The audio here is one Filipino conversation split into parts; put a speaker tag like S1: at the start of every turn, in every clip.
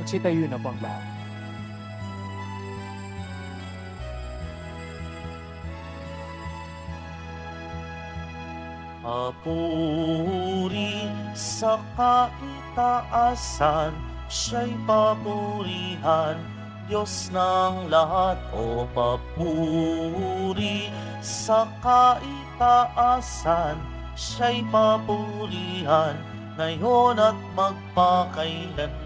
S1: Magsitayo na po ang lahat.
S2: Papuri sa kaitaasan, siya'y papurihan, Diyos ng lahat. O papuri sa kaitaasan, siya'y papurihan, ngayon at magpakailanman.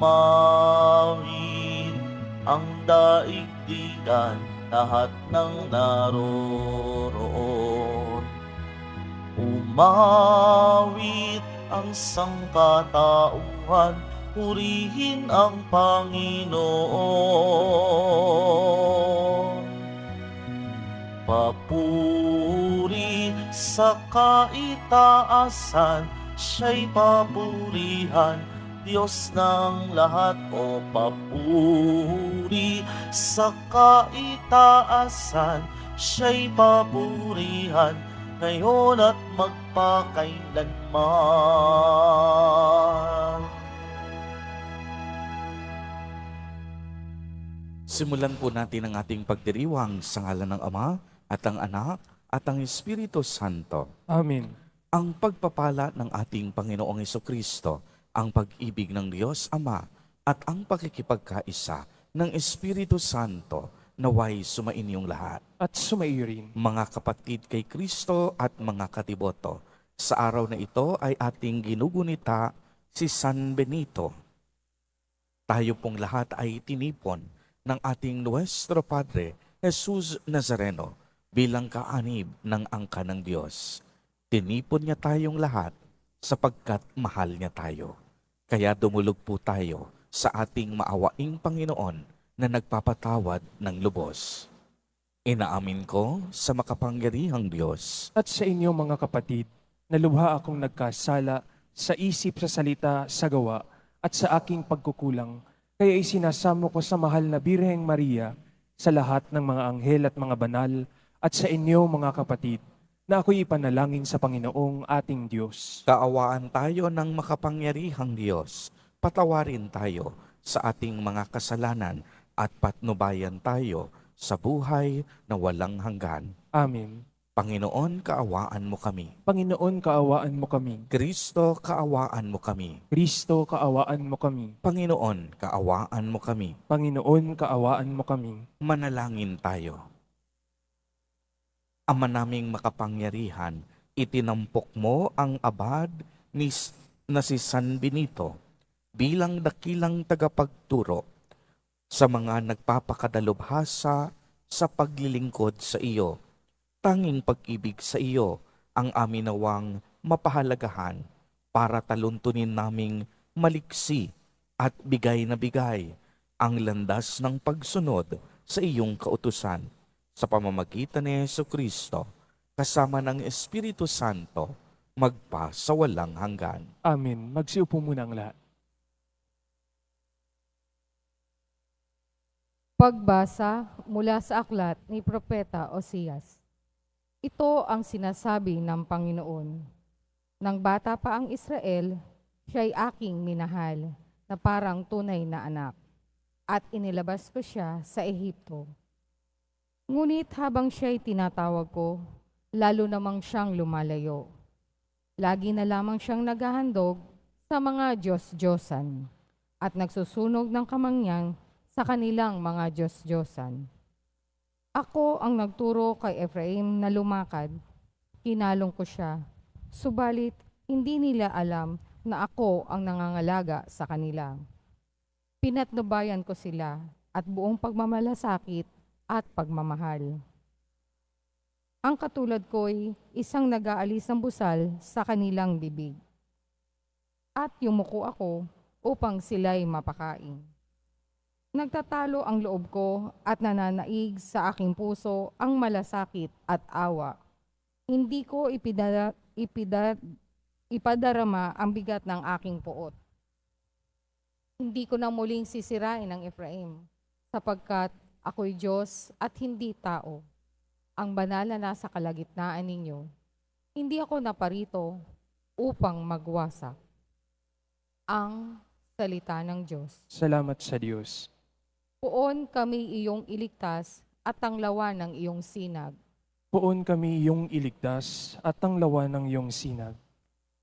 S2: Umawit ang daigdigan, lahat ng naroroon. Umawit ang sangkatauhan, purihin ang Panginoon. Papuri sa kaitaasan, siya'y papurihan, Diyos ng lahat. O papuri sa kaitaasan, siya'y papurihan, ngayon at magpakailanman.
S3: Simulan po natin ang ating pagdiriwang sa ngalan ng Ama at ang Anak at ang Espiritu Santo.
S1: Amen.
S3: Ang pagpapala ng ating Panginoong Hesukristo, ang pag-ibig ng Diyos Ama at ang pakikipagkaisa ng Espiritu Santo naway sumainyong lahat.
S1: At sumaiyo rin.
S3: Mga kapatid kay Kristo at mga katiboto, sa araw na ito ay ating ginugunita si San Benito. Tayo pong lahat ay tinipon ng ating Nuestro Padre Jesus Nazareno bilang kaanib ng angka ng Diyos. Tinipon niya tayong lahat sapagkat mahal niya tayo. Kaya dumulog po tayo sa ating maawaing Panginoon na nagpapatawad ng lubos. Inaamin ko sa makapangyarihang Diyos
S1: At sa inyo mga kapatid, na lubha akong nagkasala sa isip, sa salita, sa gawa, at sa aking pagkukulang. Kaya isinasamo ko sa mahal na Birheng Maria, sa lahat ng mga anghel at mga banal, at sa inyo mga kapatid, na ako'y ipanalangin sa Panginoong ating Diyos.
S3: Kaawaan tayo ng makapangyarihang Diyos. Patawarin tayo sa ating mga kasalanan at patnubayan tayo sa buhay na walang hanggan.
S1: Amen.
S3: Panginoon, kaawaan mo kami.
S1: Panginoon, kaawaan mo kami.
S3: Kristo, kaawaan mo kami.
S1: Kristo, kaawaan mo kami.
S3: Panginoon, kaawaan mo kami.
S1: Panginoon, kaawaan mo kami.
S3: Manalangin tayo. Ama naming makapangyarihan, itinampok mo ang abad na si San Benito bilang dakilang tagapagturo sa mga nagpapakadalubhasa sa paglilingkod sa iyo. Tanging pag-ibig sa iyo ang amin nawang mapahalagahan para taluntunin naming maliksi at bigay na bigay ang landas ng pagsunod sa iyong kautusan sa pamamagitan ni Jesucristo kasama ng Espiritu Santo magpa sa walang hanggan.
S1: Amen. Magsiupo muna ang lahat.
S4: Pagbasa mula sa aklat ni Propeta Osias. Ito ang sinasabi ng Panginoon. Nang bata pa ang Israel, siya'y aking minahal na parang tunay na anak, at inilabas ko siya sa Ehipto. Ngunit habang siya'y tinatawag ko, lalo namang siyang lumalayo. Lagi na lamang siyang naghahandog sa mga Diyos-Diyosan at nagsusunog ng kamangyang sa kanilang mga Diyos-Diyosan. Ako ang nagturo kay Ephraim na lumakad, kinalong ko siya, subalit hindi nila alam na ako ang nangangalaga sa kanila. Pinatnubayan ko sila at buong pagmamalasakit at pagmamahal. Ang katulad ko'y isang nag-aalis ng busal sa kanilang bibig. At yumuko ako upang sila'y mapakain. Nagtatalo ang loob ko at nananaig sa aking puso ang malasakit at awa. Hindi ko ipadarama ang bigat ng aking puot. Hindi ko na muling sisirain ang Ephraim, sapagkat ako'y Diyos at hindi tao, ang banal na nasa kalagitnaan ninyo. Hindi ako naparito upang magwasak. Ang salita ng Diyos.
S1: Salamat sa Diyos.
S4: Poon kami iyong iligtas at tanglawan ng iyong sinag.
S1: Poon kami iyong iligtas at tanglawan ng iyong sinag.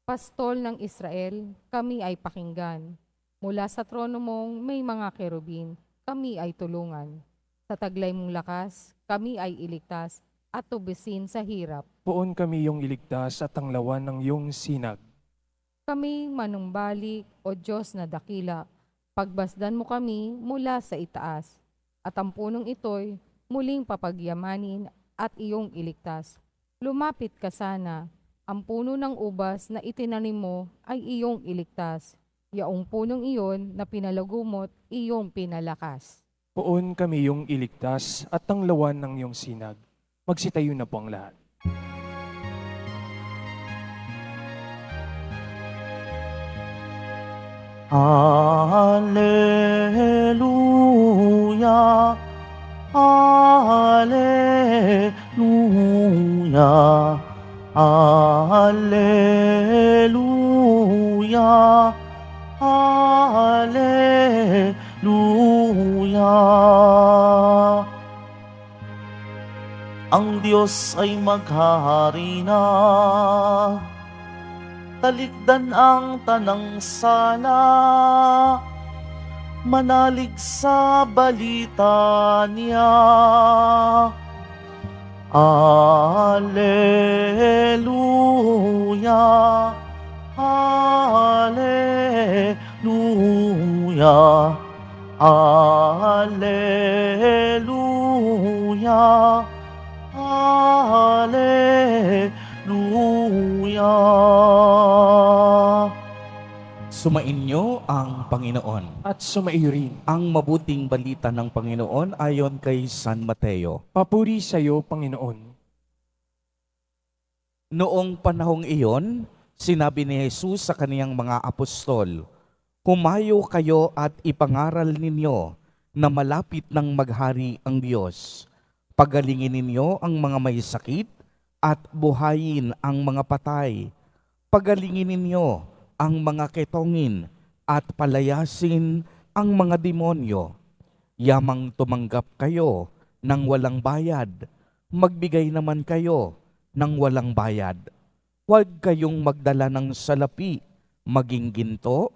S4: Pastol ng Israel, kami ay pakinggan. Mula sa trono mong may mga kerubin, kami ay tulungan. Sa taglay mong lakas, kami ay iligtas at tubusin sa hirap.
S1: Poon kami iyong iligtas at tanglawan ng iyong sinag.
S4: Kami manumbalik, O Diyos na dakila, pagbasdan mo kami mula sa itaas, at ang punong ito'y muling papagyamanin at iyong iligtas. Lumapit ka sana, ang puno ng ubas na itinanim mo ay iyong iligtas. Yaong punong iyon na pinalagumot, iyong pinalakas.
S1: Poon kami iyong iligtas at tanglawan ng iyong sinag. Magsitayo na po ang lahat.
S2: Alleluia, Alleluia, Alleluia, Alleluia. Ang Diyos ay maghahari na, talikdan ang tanang sala, manalig sa balita niya. Alleluia, Alleluia, Alleluia, Alleluia.
S3: Sumainyo ang Panginoon.
S1: At sumaiyo rin.
S3: Ang mabuting balita ng Panginoon ayon kay San Mateo.
S1: Papuri sa iyo, Panginoon.
S3: Noong panahong iyon, sinabi ni Jesus sa kaniyang mga apostol, "Humayo kayo at ipangaral ninyo na malapit nang maghari ang Diyos. Pagalingin ninyo ang mga may sakit at buhayin ang mga patay. Pagalingin ninyo ang mga ketongin at palayasin ang mga demonyo. Yamang tumanggap kayo ng walang bayad, magbigay naman kayo ng walang bayad. Huwag kayong magdala ng salapi, maging ginto,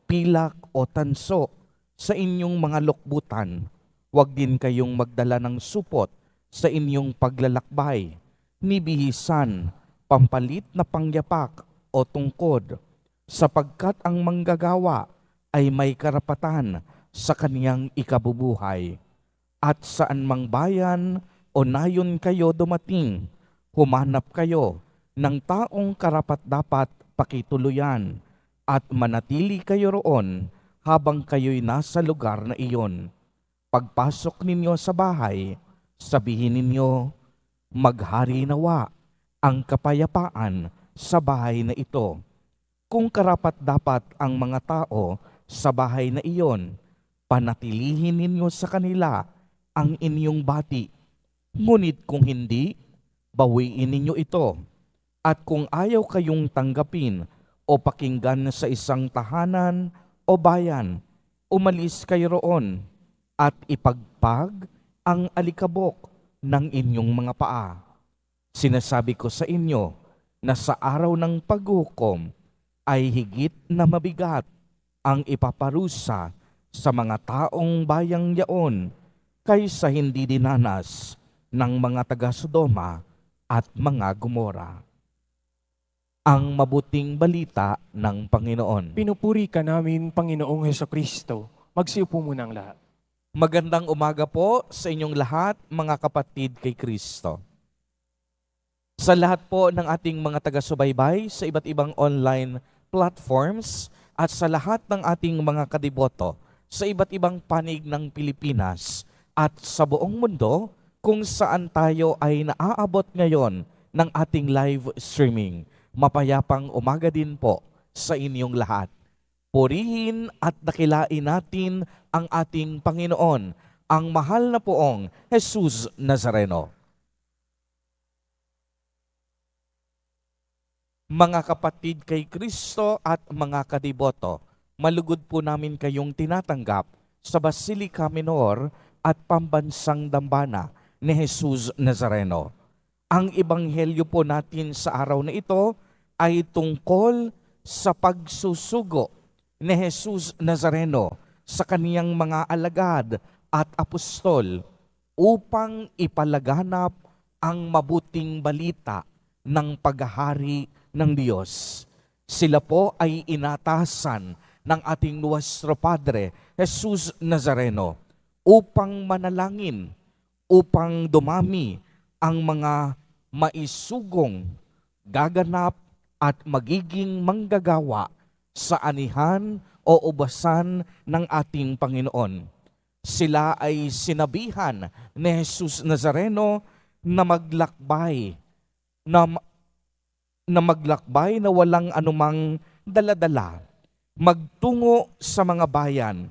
S3: pilak o tanso sa inyong mga lokbutan. Huwag din kayong magdala ng supot sa inyong paglalakbay, ni bihisan, pampalit na pangyapak o tungkod, sapagkat ang manggagawa ay may karapatan sa kaniyang ikabubuhay. At saan mang bayan o nayon kayo dumating, humanap kayo ng taong karapat-dapat pakituluyan at manatili kayo roon habang kayo'y nasa lugar na iyon. Pagpasok ninyo sa bahay, sabihin ninyo, maghari nawa ang kapayapaan sa bahay na ito. Kung karapat-dapat ang mga tao sa bahay na iyon, panatilihin ninyo sa kanila ang inyong bati. Ngunit kung hindi, bawiin ninyo ito. At kung ayaw kayong tanggapin o pakinggan sa isang tahanan o bayan, umalis kayo roon at ipagpag ang alikabok ng inyong mga paa. Sinasabi ko sa inyo na sa araw ng paghukom ay higit na mabigat ang ipaparusa sa mga taong bayang yaon kaysa hindi dinanas ng mga taga-Sodoma at mga Gomora. Ang mabuting balita ng Panginoon.
S1: Pinupuri ka namin, Panginoong Hesukristo. Magsiupo muna ang lahat.
S3: Magandang umaga po sa inyong lahat, mga kapatid kay Kristo. Sa lahat po ng ating mga taga-subaybay sa iba't ibang online platforms at sa lahat ng ating mga kadiboto sa iba't ibang panig ng Pilipinas at sa buong mundo kung saan tayo ay naaabot ngayon ng ating live streaming. Mapayapang umaga din po sa inyong lahat. Purihin at dakilain natin ang ating Panginoon, ang mahal na poong Jesus Nazareno. Mga kapatid kay Kristo at mga kadiboto, malugod po namin kayong tinatanggap sa Basilica Minor at Pambansang Dambana ni Jesus Nazareno. Ang ebanghelyo po natin sa araw na ito ay tungkol sa pagsusugo ni Jesus Nazareno sa kaniyang mga alagad at apostol upang ipalaganap ang mabuting balita ng paghahari ng Diyos. Sila po ay inatasan ng ating Nuestro Padre, Jesus Nazareno, upang manalangin, upang dumami ang mga maisugong, gaganap at magiging manggagawa sa anihan o ubasan ng ating Panginoon. Sila ay sinabihan ni Jesus Nazareno na maglakbay, na maglakbay na walang anumang daladala, magtungo sa mga bayan,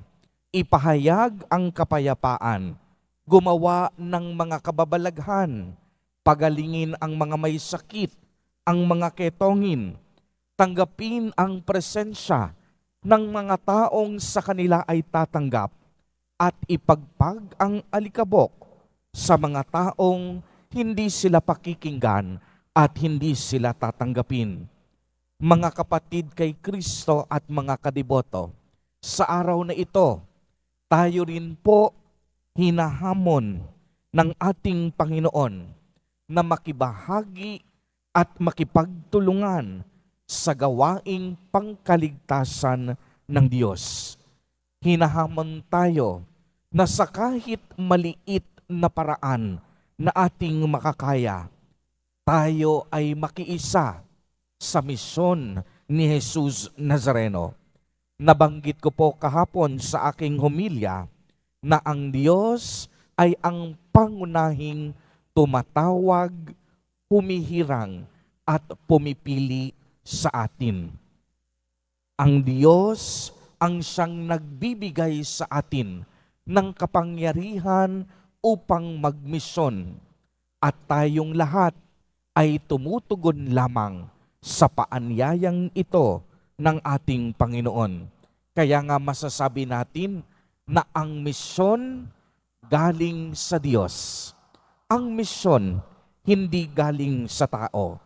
S3: ipahayag ang kapayapaan, gumawa ng mga kababalaghan, pagalingin ang mga may sakit, ang mga ketongin, tanggapin ang presensya ng mga taong sa kanila ay tatanggap, at ipagpag ang alikabok sa mga taong hindi sila pakikinggan at hindi sila tatanggapin. Mga kapatid kay Kristo at mga kadiboto, sa araw na ito, tayo rin po hinahamon ng ating Panginoon na makibahagi at makipagtulungan sa gawaing pangkaligtasan ng Diyos. Hinahamon tayo na sa kahit maliit na paraan na ating makakaya, tayo ay makiisa sa misyon ni Jesus Nazareno. Nabanggit ko po kahapon sa aking homilya na ang Diyos ay ang pangunahing tumatawag, humihirang at pumipili sa atin. Ang Diyos ang siyang nagbibigay sa atin ng kapangyarihan upang magmisyon, at tayong lahat ay tumutugon lamang sa paanyayang ito ng ating Panginoon. Kaya nga masasabi natin na ang misyon galing sa Diyos. Ang misyon hindi galing sa tao.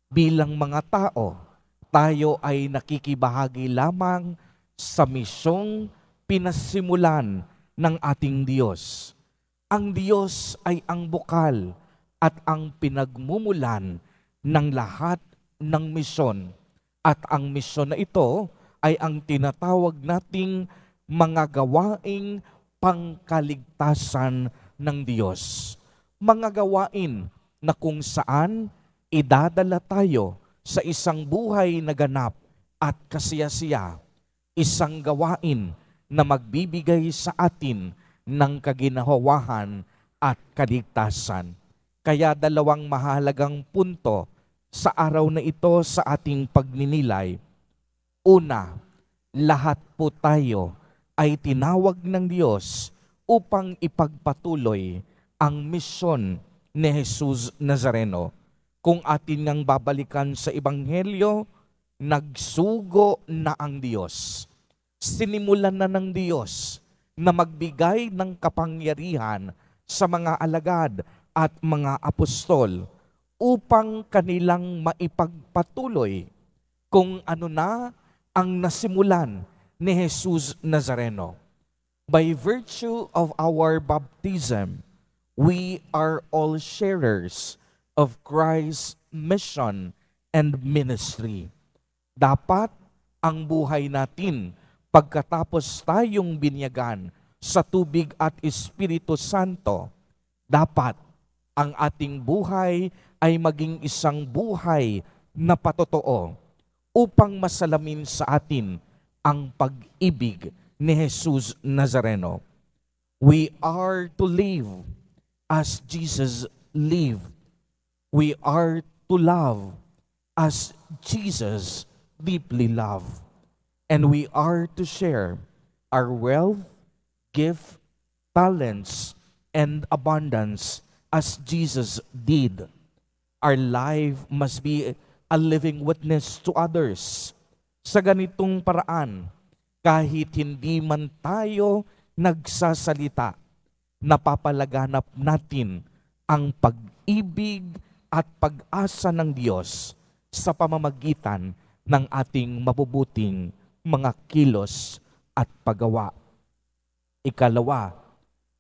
S3: Bilang mga tao, tayo ay nakikibahagi lamang sa misyong pinasimulan ng ating Diyos. Ang Diyos ay ang bukal at ang pinagmumulan ng lahat ng misyon. At ang misyon na ito ay ang tinatawag nating mga gawaing pangkaligtasan ng Diyos. Mga gawain na kung saan idadala tayo sa isang buhay na ganap at kasiyasiya, isang gawain na magbibigay sa atin ng kaginawahan at kaligtasan. Kaya dalawang mahalagang punto sa araw na ito sa ating pagninilay. Una, lahat po tayo ay tinawag ng Diyos upang ipagpatuloy ang misyon ni Jesus Nazareno. Kung atin ngang babalikan sa Ebanghelyo, nagsugo na ang Diyos. Sinimulan na ng Diyos na magbigay ng kapangyarihan sa mga alagad at mga apostol upang kanilang maipagpatuloy kung ano na ang nasimulan ni Jesus Nazareno. By virtue of our baptism, we are all sharers of Christ's mission and ministry. Dapat ang buhay natin pagkatapos tayong binyagan sa tubig at Espiritu Santo, dapat ang ating buhay ay maging isang buhay na patotoo upang masalamin sa atin ang pag-ibig ni Jesus Nazareno. We are to live as Jesus lived. We are to love as Jesus deeply loved. And we are to share our wealth, gift, talents, and abundance as Jesus did. Our life must be a living witness to others. Sa ganitong paraan, kahit hindi man tayo nagsasalita, napapalaganap natin ang pag-ibig at pag-asa ng Diyos sa pamamagitan ng ating mabubuting mga kilos at paggawa. Ikalawa,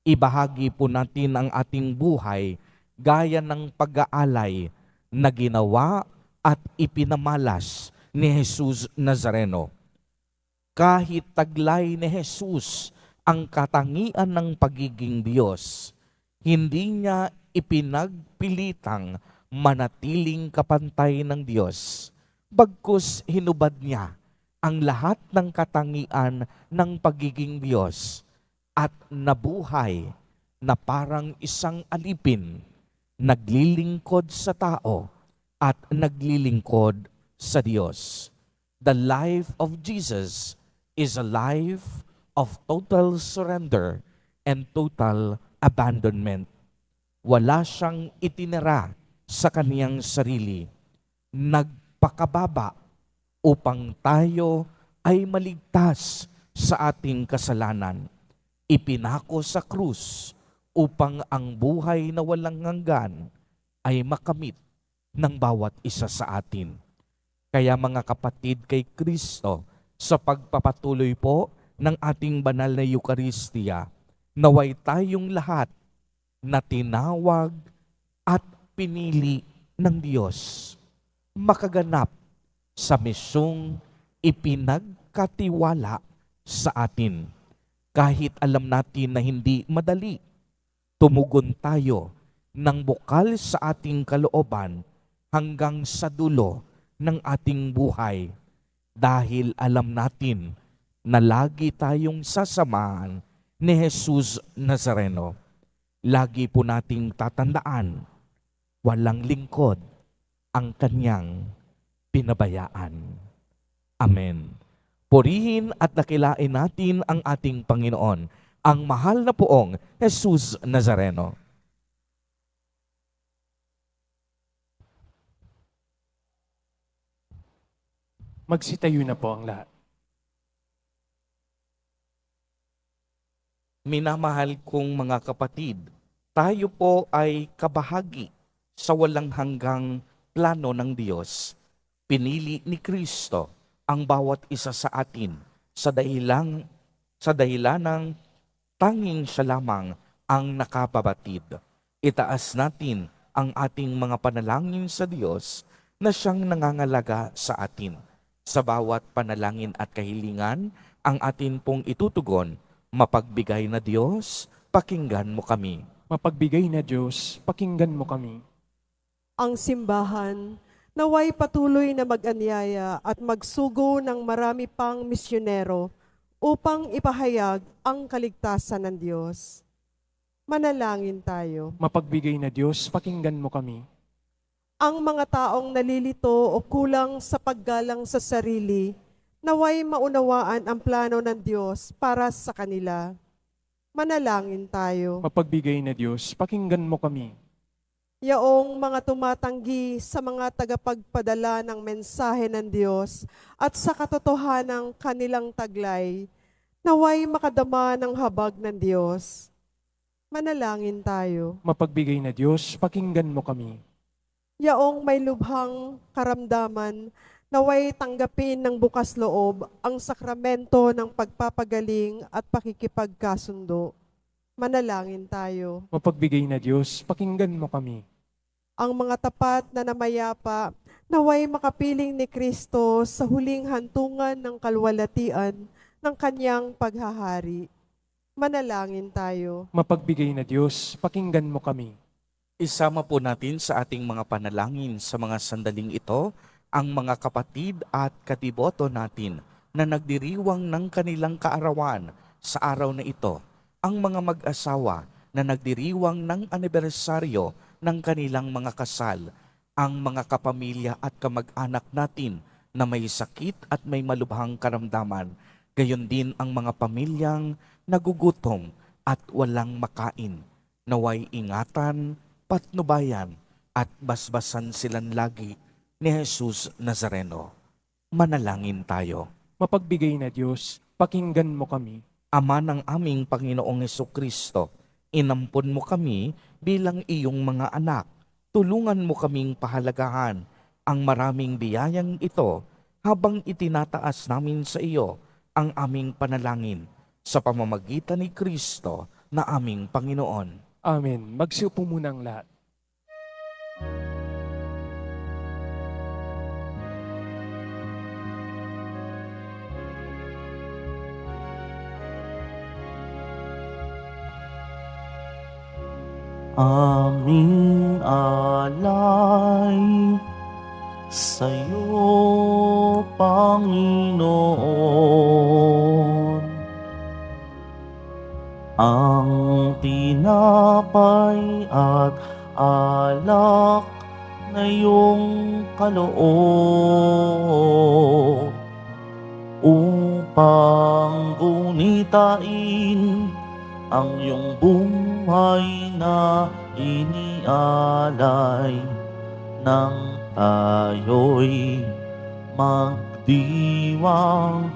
S3: ibahagi po natin ang ating buhay gaya ng pag-aalay na ginawa at ipinamalas ni Jesus Nazareno. Kahit taglay ni Jesus ang katangian ng pagiging Diyos, hindi niya ipinagpilitang manatiling kapantay ng Diyos. Bagkus hinubad niya ang lahat ng katangian ng pagiging Diyos at nabuhay na parang isang alipin, naglilingkod sa tao at naglilingkod sa Diyos. The life of Jesus is a life of total surrender and total abandonment. Wala siyang itinira sa kaniyang sarili. Nagpakababa upang tayo ay maligtas sa ating kasalanan. Ipinako sa krus upang ang buhay na walang hanggan ay makamit ng bawat isa sa atin. Kaya mga kapatid kay Kristo, sa pagpapatuloy po ng ating banal na Eucharistia, naway tayong lahat na tinawag at pinili ng Diyos makaganap sa misyong ipinagkatiwala sa atin. Kahit alam natin na hindi madali, tumugon tayo ng bukal sa ating kalooban hanggang sa dulo ng ating buhay dahil alam natin na lagi tayong sasamahan ni Jesus Nazareno. Lagi po nating tatandaan, walang lingkod ang kanyang pinabayaan. Amen. Purihin at dakilain natin ang ating Panginoon, ang mahal na poong Jesus Nazareno.
S1: Magsitayo na po ang lahat.
S3: Minamahal kong mga kapatid, tayo po ay kabahagi sa walang hanggang plano ng Diyos. Pinili ni Kristo ang bawat isa sa atin sa dahilan ng tanging siya lamang ang nakapabatid. Itaas natin ang ating mga panalangin sa Diyos na siyang nangangalaga sa atin. Sa bawat panalangin at kahilingan, ang atin pong itutugon, mapagbigay na Diyos, pakinggan mo kami.
S1: Mapagbigay na Diyos, pakinggan mo kami.
S5: Ang simbahan naway patuloy na mag-anyaya at magsugo ng marami pang misyonero upang ipahayag ang kaligtasan ng Diyos. Manalangin tayo.
S1: Mapagbigay na Diyos, pakinggan mo kami.
S5: Ang mga taong nalilito o kulang sa paggalang sa sarili, naway maunawaan ang plano ng Diyos para sa kanila. Manalangin tayo.
S1: Mapagbigay na Diyos, pakinggan mo kami.
S5: Yaong mga tumatanggi sa mga tagapagpadala ng mensahe ng Diyos at sa katotohanang kanilang taglay, naway makadama ng habag ng Diyos. Manalangin tayo.
S1: Mapagbigay na Diyos, pakinggan mo kami.
S5: Yaong may lubhang karamdaman, naway tanggapin ng bukas loob ang sakramento ng pagpapagaling at pakikipagkasundo. Manalangin tayo.
S1: Mapagbigay na Diyos, pakinggan mo kami.
S5: Ang mga tapat na namayapa, naway makapiling ni Kristo sa huling hantungan ng kalwalatian ng kanyang paghahari. Manalangin tayo.
S1: Mapagbigay na Diyos, pakinggan mo kami.
S3: Isama po natin sa ating mga panalangin sa mga sandaling ito ang mga kapatid at katiboto natin na nagdiriwang ng kanilang kaarawan sa araw na ito. Ang mga mag-asawa na nagdiriwang ng anibersaryo ng kanilang mga kasal, ang mga kapamilya at kamag-anak natin na may sakit at may malubhang karamdaman, gayon din ang mga pamilyang nagugutom at walang makain, naway ingatan, patnubayan at basbasan silang lagi ni Jesus Nazareno. Manalangin tayo.
S1: Mapagbigay na Diyos, pakinggan mo kami.
S3: Ama ng aming Panginoong Hesukristo, inampon mo kami bilang iyong mga anak. Tulungan mo kaming pahalagahan ang maraming biyayang ito habang itinataas namin sa iyo ang aming panalangin sa pamamagitan ni Kristo na aming Panginoon.
S1: Amen. Magsiupo muna ang lahat.
S2: Aming alay sa'yo, Panginoon. Ang tinapay at alak na iyong kaloob upang gunitain ang iyong buhay na inialay nang tayo'y magdiwang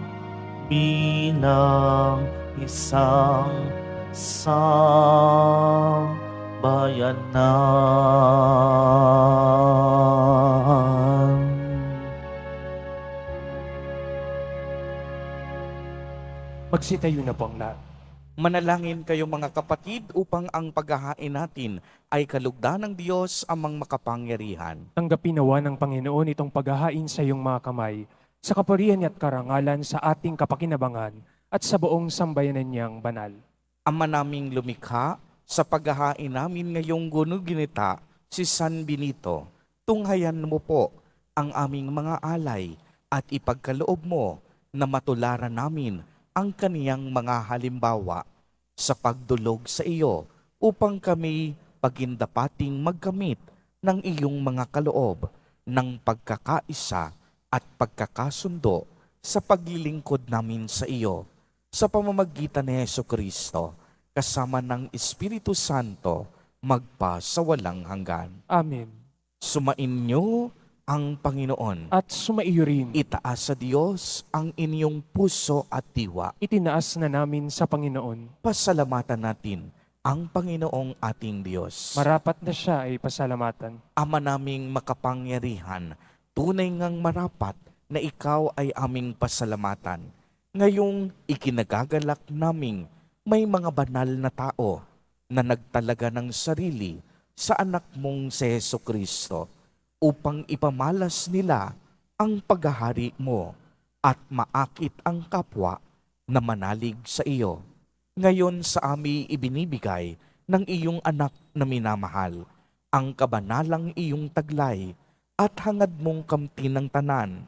S2: bilang isang sambayanan.
S1: Magsitayo na po ang lahat.
S3: Manalangin kayo mga kapatid upang ang paghahain natin ay kalugdan ng Diyos amang makapangyarihan.
S1: Tanggapin nawa ng Panginoon itong paghahain sa iyong mga kamay, sa kapurihan at karangalan sa ating kapakinabangan at sa buong sambayanan niyang banal.
S3: Ama naming lumikha, sa paghahain namin ngayong gunuginita si San Benito, tunghayan mo po ang aming mga alay at ipagkaloob mo na matularan namin ang kaniyang mga halimbawa sa pagdulog sa iyo upang kami pagindapating magkamit ng iyong mga kaloob ng pagkakaisa at pagkakasundo sa paglilingkod namin sa iyo sa pamamagitan ni Hesukristo kasama ng Espiritu Santo magpa sa walang hanggan.
S1: Amen.
S3: Sumainyo ang Panginoon.
S1: At sumaiyo rin,
S3: Itaas sa Diyos ang inyong puso at diwa.
S1: itinaas na namin sa Panginoon.
S3: Pasalamatan natin ang Panginoong ating Diyos.
S1: Marapat na siya ay pasalamatan.
S3: Ama naming makapangyarihan, tunay ngang marapat na ikaw ay aming pasalamatan. Ngayong ikinagagalak naming may mga banal na tao na nagtalaga ng sarili sa anak mong si Hesukristo upang ipamalas nila ang paghahari mo at maakit ang kapwa na manalig sa iyo. Ngayon sa amin ibinibigay ng iyong anak na minamahal, ang kabanalang iyong taglay at hangad mong kamtin ng tanan.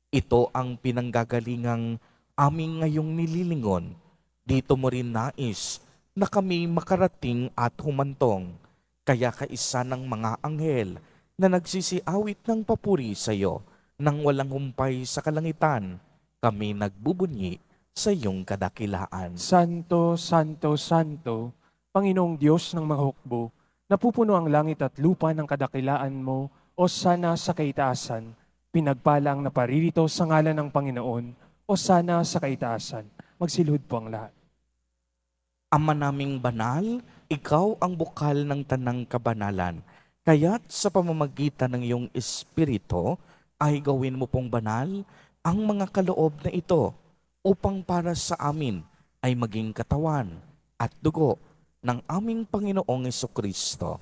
S3: Ito ang pinanggagalingang aming ngayong nililingon. Dito mo rin nais na kami makarating at humantong, kaya kaisa ng mga anghel na nagsisiawit ng papuri sa iyo nang walang humpay sa kalangitan, kami nagbubunyi sa iyong kadakilaan.
S1: Santo, Santo, Santo, Panginoong Diyos ng mga hukbo, napupuno ang langit at lupa ng kadakilaan mo, o sana sa kaitaasan. Pinagpala ang naparirito sa ngalan ng Panginoon, o sana sa kaitaasan. Magsilhod po ang lahat.
S3: Ama naming banal, ikaw ang bukal ng tanang kabanalan. Kaya't sa pamamagitan ng iyong Espiritu, ay gawin mo pong banal ang mga kaloob na ito upang para sa amin ay maging katawan at dugo ng aming Panginoong Hesukristo.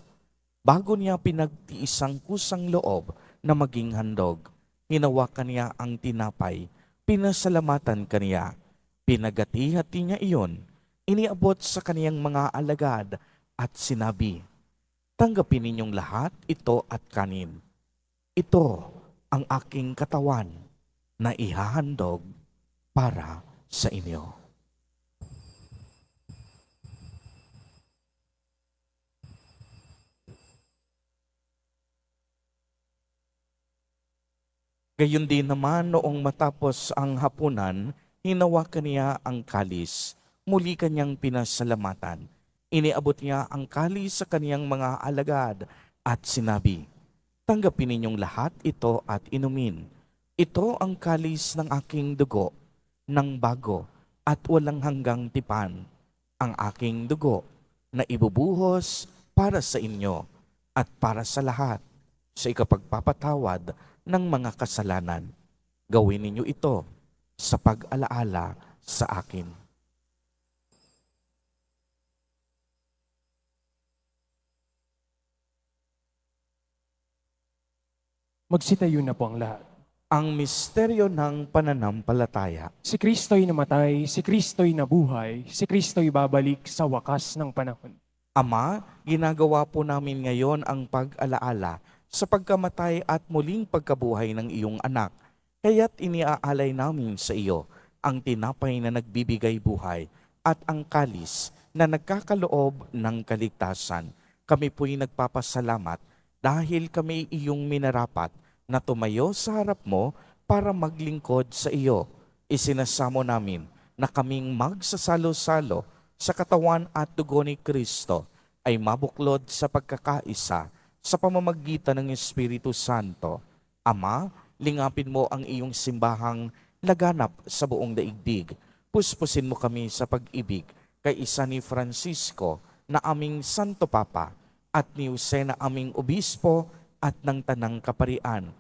S3: Bago niya pinagtiisang kusang loob na maging handog, hinawakan niya ang tinapay, pinasalamatan kaniya, pinagati-hati niya iyon, iniabot sa kaniyang mga alagad at sinabi, tanggapin ninyong lahat ito at kanin. Ito ang aking katawan na ihahandog para sa inyo. Gayon din naman noong matapos ang hapunan, hinawakan niya ang kalis, muli kanyang pinasalamatan. Iniabot niya ang kalis sa kaniyang mga alagad at sinabi, Tanggapin ninyong lahat ito at inumin. Ito ang kalis ng aking dugo, ng bago at walang hanggang tipan, ang aking dugo na ibubuhos para sa inyo at para sa lahat sa ikapagpapatawad ng mga kasalanan. Gawin ninyo ito sa pag-alaala sa akin.
S1: Magsitayo na po ang lahat.
S3: Ang misteryo ng pananampalataya.
S1: Si Kristo'y namatay, si Kristo'y nabuhay, si Kristo'y babalik sa wakas ng panahon.
S3: Ama, ginagawa po namin ngayon ang pag-alaala sa pagkamatay at muling pagkabuhay ng iyong anak. Kaya't iniaalay namin sa iyo ang tinapay na nagbibigay buhay at ang kalis na nagkakaloob ng kaligtasan. Kami po'y nagpapasalamat dahil kami iyong minarapat na tumayo sa harap mo para maglingkod sa iyo. Isinasamo namin na kaming magsasalo-salo sa katawan at dugo ni Kristo ay mabuklod sa pagkakaisa sa pamamagitan ng Espiritu Santo. Ama, lingapin mo ang iyong simbahang laganap sa buong daigdig. Puspusin mo kami sa pag-ibig kay isa ni Francisco na aming Santo Papa at ni Jose na aming Obispo at ng Tanang Kaparian.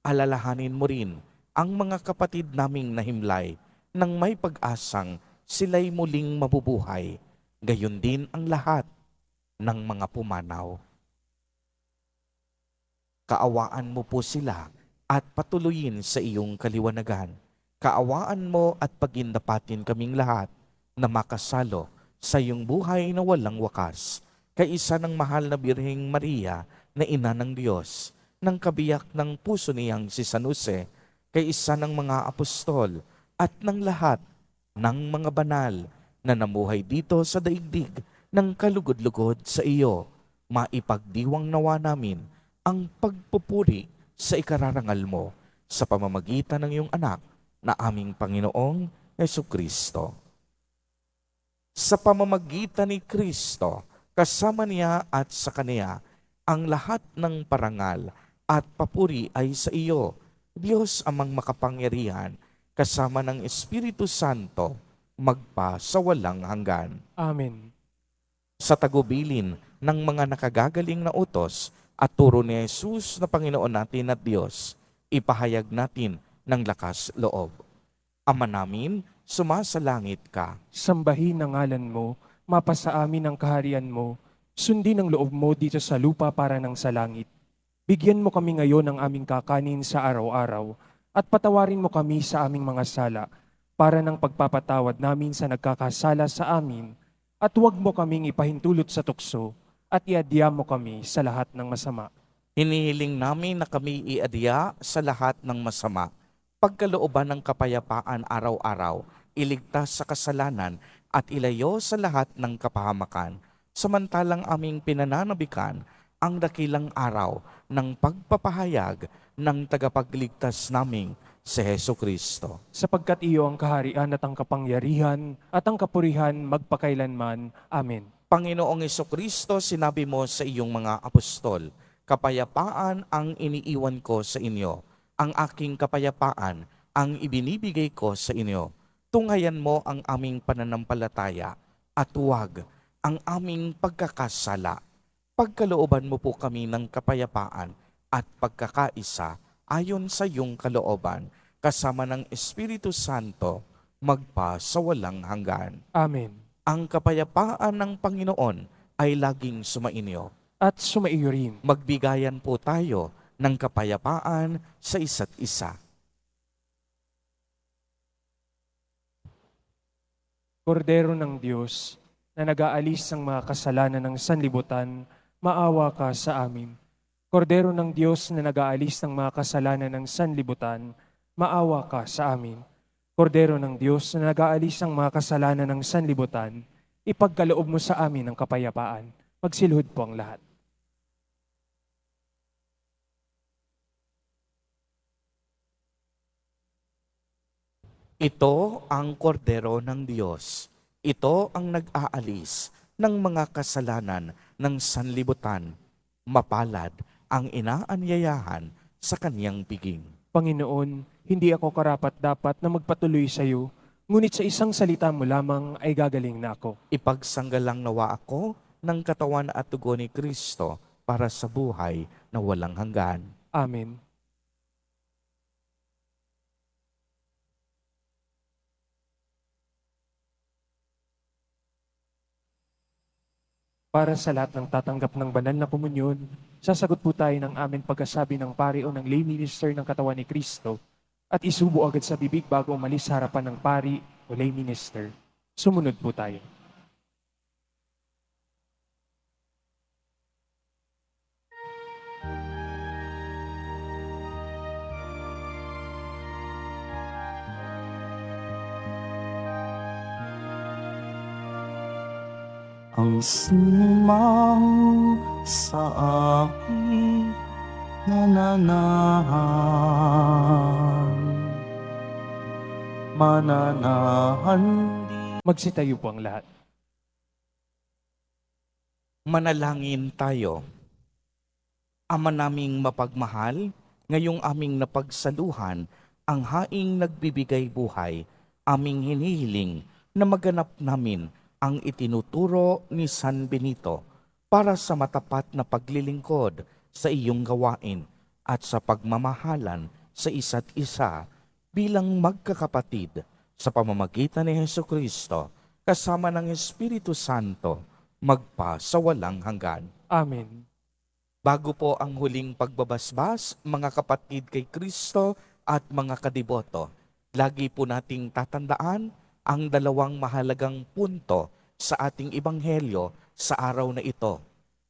S3: Alalahanin mo rin ang mga kapatid naming nahimlay nang may pag-asang sila'y muling mabubuhay. Gayon din ang lahat ng mga pumanaw. Kaawaan mo po sila at patuloyin sa iyong kaliwanagan. Kaawaan mo at pagindapatin kaming lahat na makasalo sa iyong buhay na walang wakas. Kaisa ng mahal na Birheng Maria na Ina ng Diyos, ng kabiyak ng puso niyang si San Jose, kaisa ng mga apostol at ng lahat ng mga banal na namuhay dito sa daigdig ng kalugod-lugod sa iyo. Maipagdiwang nawa namin ang pagpupuri sa ikararangal mo sa pamamagitan ng iyong anak na aming Panginoong Hesukristo. Sa pamamagitan ni Kristo, kasama niya at sa Kaniya, ang lahat ng parangal at papuri ay sa iyo, Diyos amang makapangyarihan, kasama ng Espiritu Santo, magpa sa walang hanggan.
S1: Amen.
S3: Sa tagubilin ng mga nakagagaling na utos at turo ni Jesus na Panginoon natin at Diyos, ipahayag natin ng lakas loob. Ama namin, sumasalangit ka.
S1: Sambahin ang ngalan mo, mapasa amin ang kaharian mo, sundin ang loob mo dito sa lupa para ng sa langit. Bigyan mo kami ngayon ng aming kakanin sa araw-araw at patawarin mo kami sa aming mga sala para ng pagpapatawad namin sa nagkakasala sa amin at huwag mo kaming ipahintulot sa tukso at iadya mo kami sa lahat ng masama.
S3: Hinihiling namin na kami iadya sa lahat ng masama, pagkalooban ng kapayapaan araw-araw, iligtas sa kasalanan at ilayo sa lahat ng kapahamakan, samantalang aming pinananabikan ang dakilang araw ng pagpapahayag ng tagapagligtas naming si Heso Kristo.
S1: Sapagkat iyo ang kaharian at ang kapangyarihan at ang kapurihan magpakailanman. Amen.
S3: Panginoong Hesukristo, sinabi mo sa iyong mga apostol, kapayapaan ang iniiwan ko sa inyo, ang aking kapayapaan ang ibinibigay ko sa inyo. Tunghayan mo ang aming pananampalataya at huwag ang aming pagkakasala. Pagkalooban mo po kami ng kapayapaan at pagkakaisa ayon sa iyong kalooban, kasama ng Espiritu Santo, magpa sa walang hanggan.
S1: Amen.
S3: Ang kapayapaan ng Panginoon ay laging sumainyo.
S1: At sumaiyo rin.
S3: Magbigayan po tayo ng kapayapaan sa isa't isa.
S1: Kordero ng Diyos, na nag-aalis ng mga kasalanan ng sanlibutan, maawa ka sa amin. Kordero ng Diyos na nag-aalis ng mga kasalanan ng sanlibutan, maawa ka sa amin. Kordero ng Diyos na nag-aalis ng mga kasalanan ng sanlibutan, ipagkaloob mo sa amin ang kapayapaan. Magsilhod po ang lahat.
S3: Ito ang kordero ng Diyos. Ito ang nag-aalis ng mga kasalanan ng sanlibutan. Mapalad ang inaanyayahan sa kaniyang piging.
S1: Panginoon, hindi ako karapat-dapat na magpatuloy sa iyo, ngunit sa isang salita mo lamang ay gagaling na ako.
S3: Ipagsanggalang nawa ako ng katawan at dugo ni Kristo para sa buhay na walang hanggan.
S1: Amen. Para sa lahat ng tatanggap ng banal na komunyon, sasagot po tayo ng aming pagkasabi ng pari o ng lay minister ng katawan ni Kristo at isubo agad sa bibig bago umalis sa harapan ng pari o lay minister. Sumunod po tayo.
S2: Ang sinumang sa akin mananahan di.
S1: Magsitayo po ang lahat.
S3: Manalangin tayo. Ama naming mapagmahal, ngayong aming napagsaluhan, ang haing nagbibigay buhay, aming hinihiling na maganap namin ang itinuturo ni San Benito para sa matapat na paglilingkod sa iyong gawain at sa pagmamahalan sa isa't isa bilang magkakapatid sa pamamagitan ni Hesukristo kasama ng Espiritu Santo magpa sa walang hanggan.
S1: Amen.
S3: Bago po ang huling pagbabasbas, mga kapatid kay Kristo at mga kadiboto, lagi po nating tatandaan ang dalawang mahalagang punto sa ating ebanghelyo sa araw na ito.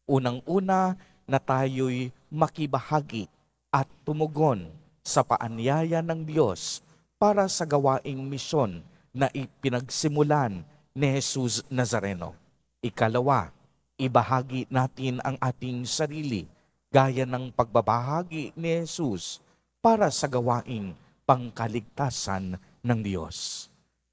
S3: Unang-una, na tayo'y makibahagi at tumugon sa paanyaya ng Diyos para sa gawaing misyon na ipinagsimulan ni Jesus Nazareno. Ikalawa, ibahagi natin ang ating sarili gaya ng pagbabahagi ni Jesus para sa gawaing pangkaligtasan ng Diyos.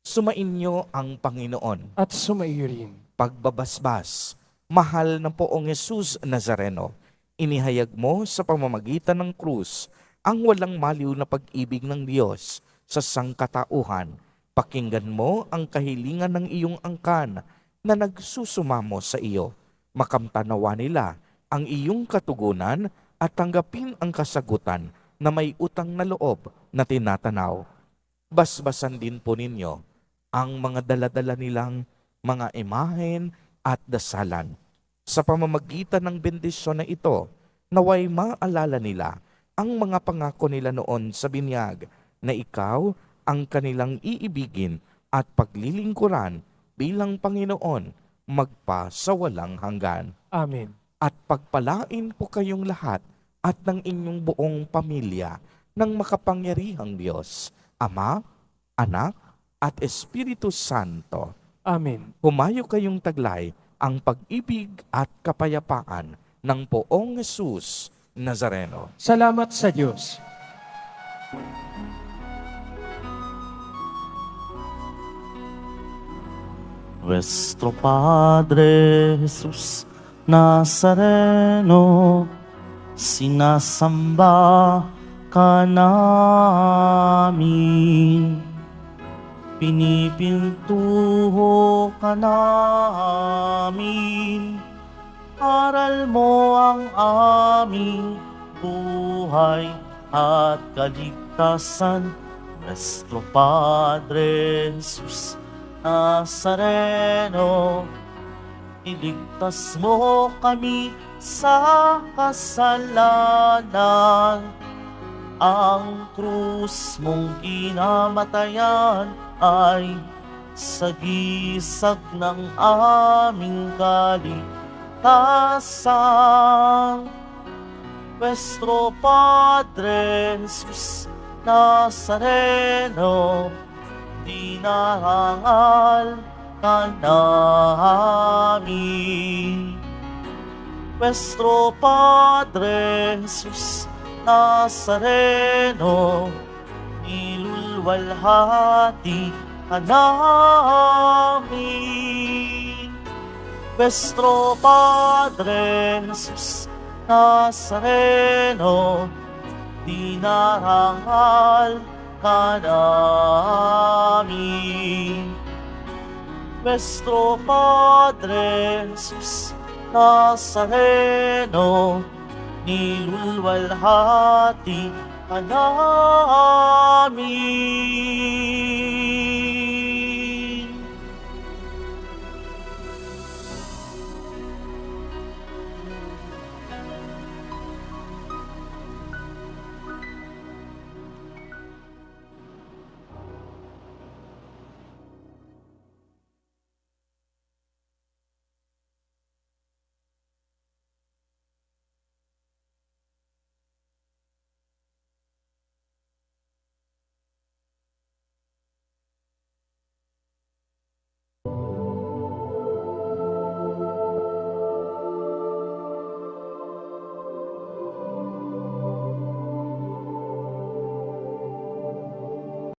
S3: Sumainyo ang Panginoon.
S1: At sumaiyo rin.
S3: Pagbabasbas, mahal na poong Jesus Nazareno, inihayag mo sa pamamagitan ng krus ang walang maliw na pag-ibig ng Diyos sa sangkatauhan. Pakinggan mo ang kahilingan ng iyong angkan na nagsusumamo sa iyo. Makamtanawa nila ang iyong katugunan at tanggapin ang kasagutan na may utang na loob na tinatanaw. Basbasan din po ninyo ang mga daladala nilang mga imahen at dasalan. Sa pamamagitan ng bendisyon na ito, naway maalala nila ang mga pangako nila noon sa binyag na ikaw ang kanilang iibigin at paglilingkuran bilang Panginoon magpa sa walang hanggan.
S1: Amen.
S3: At pagpalain po kayong lahat at ng inyong buong pamilya ng makapangyarihang Diyos, Ama, Anak, at Espiritu Santo.
S1: Amen.
S3: Humayo kayong taglay ang pag-ibig at kapayapaan ng poong Jesus Nazareno.
S1: Salamat sa Diyos.
S2: Nuestro Padre Jesus Nazareno, sinasamba ka namin. Pinipintuho ka namin, aral mo ang aming buhay at kaligtasan. Nuestro Padre Jesus Nazareno, iligtas mo kami sa kasalanan. Ang krus mong kinamatayan ay sagisag ng aming kaligtasan. Nuestro Padre Jesus Nazareno, dinarangal ka namin. Nuestro Padre Jesus Nazareno, nilulwalhati ka namin. Nuestro Padre Jesus Nazareno, dinarangal ka namin. Nuestro Padre Jesus Nazareno, nilulwalhati ka namin.